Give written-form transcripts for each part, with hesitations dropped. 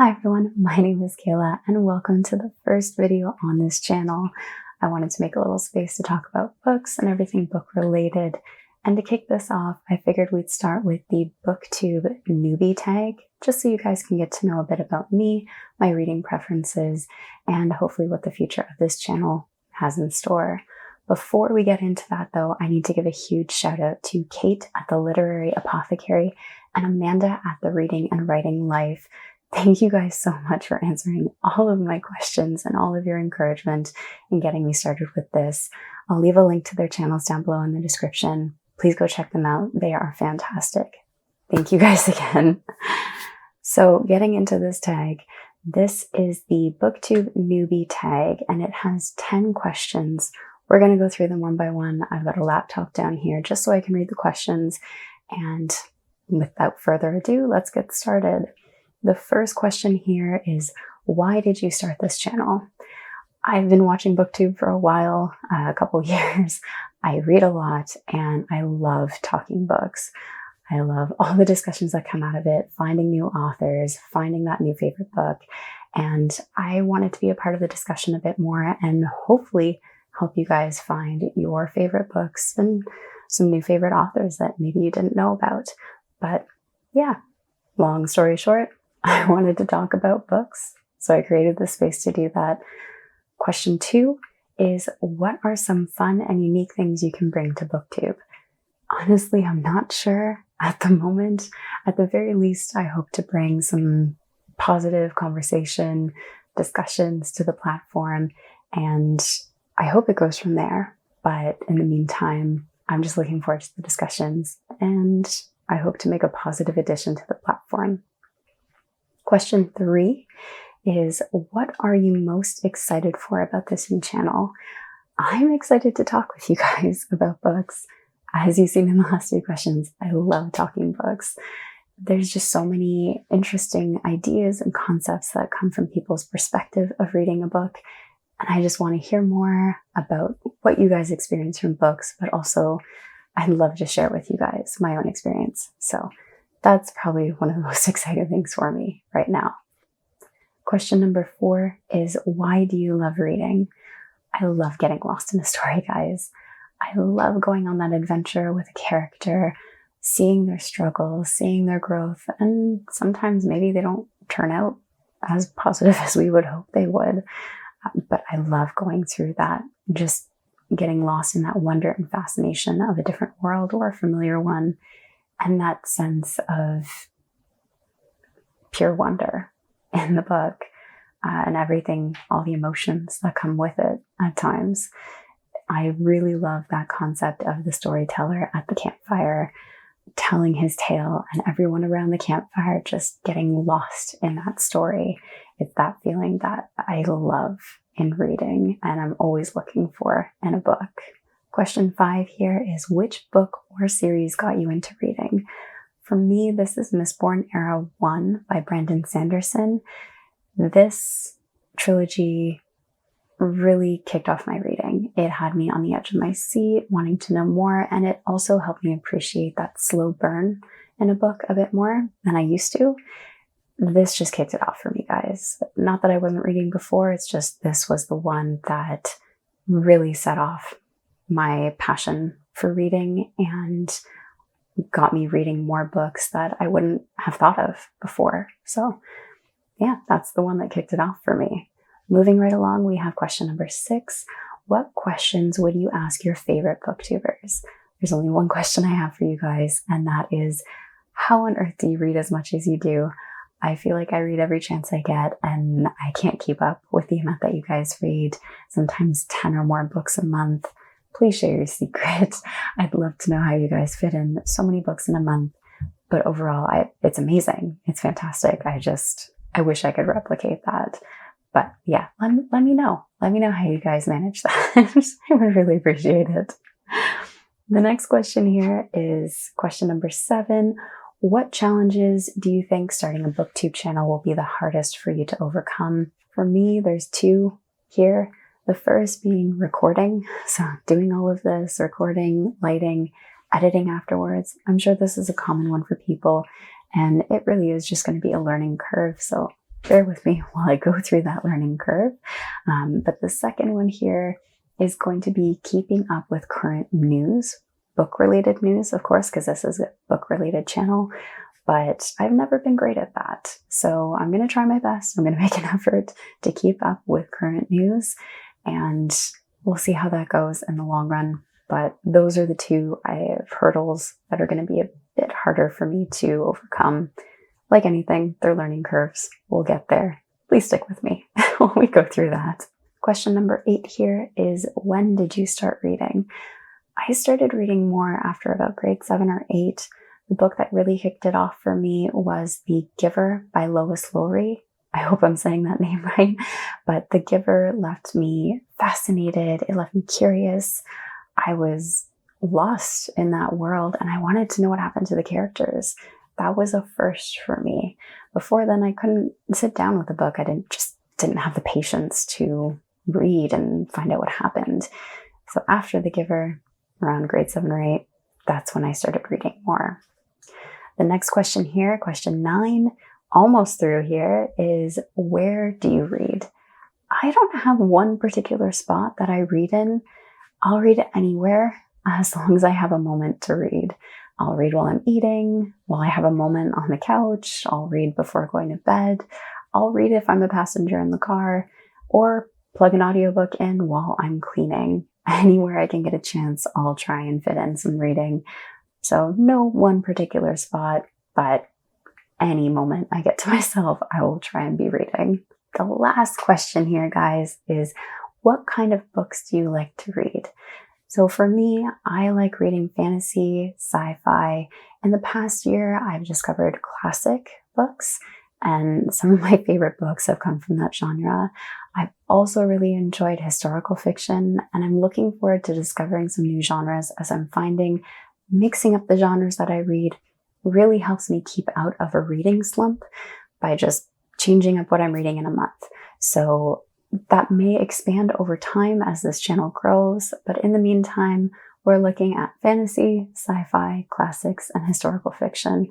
Hi everyone, my name is Kayla and welcome to the first video on this channel. I wanted to make a little space to talk about books and everything book related. And to kick this off, I figured we'd start with the Booktube Newbie Tag, just so you guys can get to know a bit about me, my reading preferences, and hopefully what the future of this channel has in store. Before we get into that though, I need to give a huge shout out to Kate at the Literary Apothecary and Amanda at the Reading and Writing Life. Thank you guys so much for answering all of my questions and all of your encouragement in getting me started with this. I'll leave a link to their channels down below in the description. Please go check them out. They are fantastic. Thank you guys again. So getting into this tag, this is the Booktube Newbie Tag and it has 10 questions. We're going to go through them one by one. I've got a laptop down here just so I can read the questions. And without further ado, let's get started. The first question here is, why did you start this channel? I've been watching Booktube for a while, a couple years. I read a lot and I love talking books. I love all the discussions that come out of it, finding new authors, finding that new favorite book. And I wanted to be a part of the discussion a bit more and hopefully help you guys find your favorite books and some new favorite authors that maybe you didn't know about. But yeah, long story short, I wanted to talk about books, so I created this space to do that. Question 2 is, what are some fun and unique things you can bring to Booktube? Honestly, I'm not sure at the moment. At the very least, I hope to bring some positive conversation, discussions to the platform, and I hope it goes from there. But in the meantime, I'm just looking forward to the discussions, and I hope to make a positive addition to the platform. Question 3 is, what are you most excited for about this new channel? I'm excited to talk with you guys about books. As you've seen in the last 2 questions, I love talking books. There's just so many interesting ideas and concepts that come from people's perspective of reading a book. And I just want to hear more about what you guys experience from books, but also I'd love to share with you guys my own experience. So that's probably one of the most exciting things for me right now. Question number 4 is, why do you love reading? I love getting lost in a story, guys. I love going on that adventure with a character, seeing their struggles, seeing their growth, and sometimes maybe they don't turn out as positive as we would hope they would. But I love going through that, just getting lost in that wonder and fascination of a different world or a familiar one. And that sense of pure wonder in the book and everything, all the emotions that come with it at times. I really love that concept of the storyteller at the campfire telling his tale and everyone around the campfire just getting lost in that story. It's that feeling that I love in reading and I'm always looking for in a book. Question 5 here is, which book or series got you into reading? For me, this is Mistborn Era 1 by Brandon Sanderson. This trilogy really kicked off my reading. It had me on the edge of my seat, wanting to know more, and it also helped me appreciate that slow burn in a book a bit more than I used to. This just kicked it off for me, guys. Not that I wasn't reading before, it's just this was the one that really set off my passion for reading and got me reading more books that I wouldn't have thought of before. So yeah, that's the one that kicked it off for me. Moving right along, we have question number 6. What questions would you ask your favorite booktubers? There's only one question I have for you guys, and that is, how on earth do you read as much as you do? I feel like I read every chance I get and I can't keep up with the amount that you guys read, sometimes 10 or more books a month. Please share your secret. I'd love to know how you guys fit in so many books in a month. But overall, it's amazing. It's fantastic. I wish I could replicate that. But yeah, let me know. Let me know how you guys manage that. I would really appreciate it. The next question here is question number 7. What challenges do you think starting a Booktube channel will be the hardest for you to overcome? For me, there's 2 here. The first being recording. So doing all of this, recording, lighting, editing afterwards. I'm sure this is a common one for people and it really is just going to be a learning curve. So bear with me while I go through that learning curve. But the second one here is going to be keeping up with current news, book-related news, of course, because this is a book-related channel, but I've never been great at that. So I'm going to try my best. I'm going to make an effort to keep up with current news, and we'll see how that goes in the long run. But those are the two hurdles that are going to be a bit harder for me to overcome. Like anything, they're learning curves. We'll get there. Please stick with me while we go through that. Question number 8 here is, when did you start reading? I started reading more after about grade 7 or 8. The book that really kicked it off for me was The Giver by Lois Lowry. I hope I'm saying that name right, but The Giver left me fascinated. It left me curious. I was lost in that world and I wanted to know what happened to the characters. That was a first for me. Before then, I couldn't sit down with a book. I didn't have the patience to read and find out what happened. So after The Giver, around grade 7 or 8, that's when I started reading more. The next question here, question 9, almost through here, is, where do you read? I don't have one particular spot that I read in. I'll read it anywhere as long as I have a moment to read. I'll read while I'm eating, while I have a moment on the couch. I'll read before going to bed. I'll read if I'm a passenger in the car, or plug an audiobook in while I'm cleaning. Anywhere I can get a chance, I'll try and fit in some reading. So no one particular spot, but any moment I get to myself, I will try and be reading. The last question here, guys, is, what kind of books do you like to read? So for me, I like reading fantasy, sci-fi. In the past year, I've discovered classic books, and some of my favorite books have come from that genre. I've also really enjoyed historical fiction, and I'm looking forward to discovering some new genres, as I'm finding mixing up the genres that I read really helps me keep out of a reading slump by just changing up what I'm reading in a month. So that may expand over time as this channel grows, but in the meantime, we're looking at fantasy, sci-fi, classics, and historical fiction.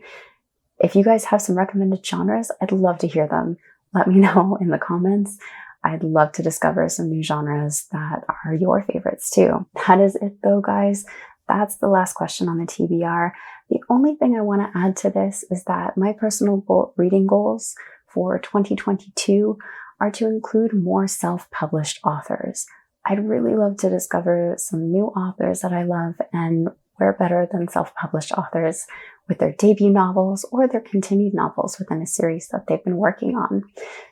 If you guys have some recommended genres, I'd love to hear them. Let me know in the comments. I'd love to discover some new genres that are your favorites too. That is it though, guys. That's the last question on the TBR. The only thing I want to add to this is that my personal reading goals for 2022 are to include more self-published authors. I'd really love to discover some new authors that I love, and where better than self-published authors with their debut novels or their continued novels within a series that they've been working on.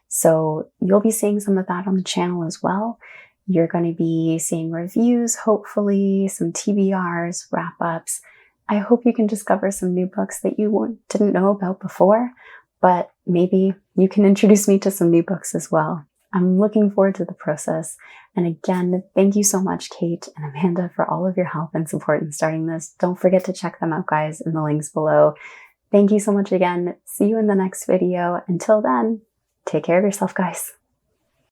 So you'll be seeing some of that on the channel as well. You're going to be seeing reviews, hopefully, some TBRs, wrap-ups. I hope you can discover some new books that you didn't know about before, but maybe you can introduce me to some new books as well. I'm looking forward to the process. And again, thank you so much, Kate and Amanda, for all of your help and support in starting this. Don't forget to check them out, guys, in the links below. Thank you so much again. See you in the next video. Until then, take care of yourself, guys.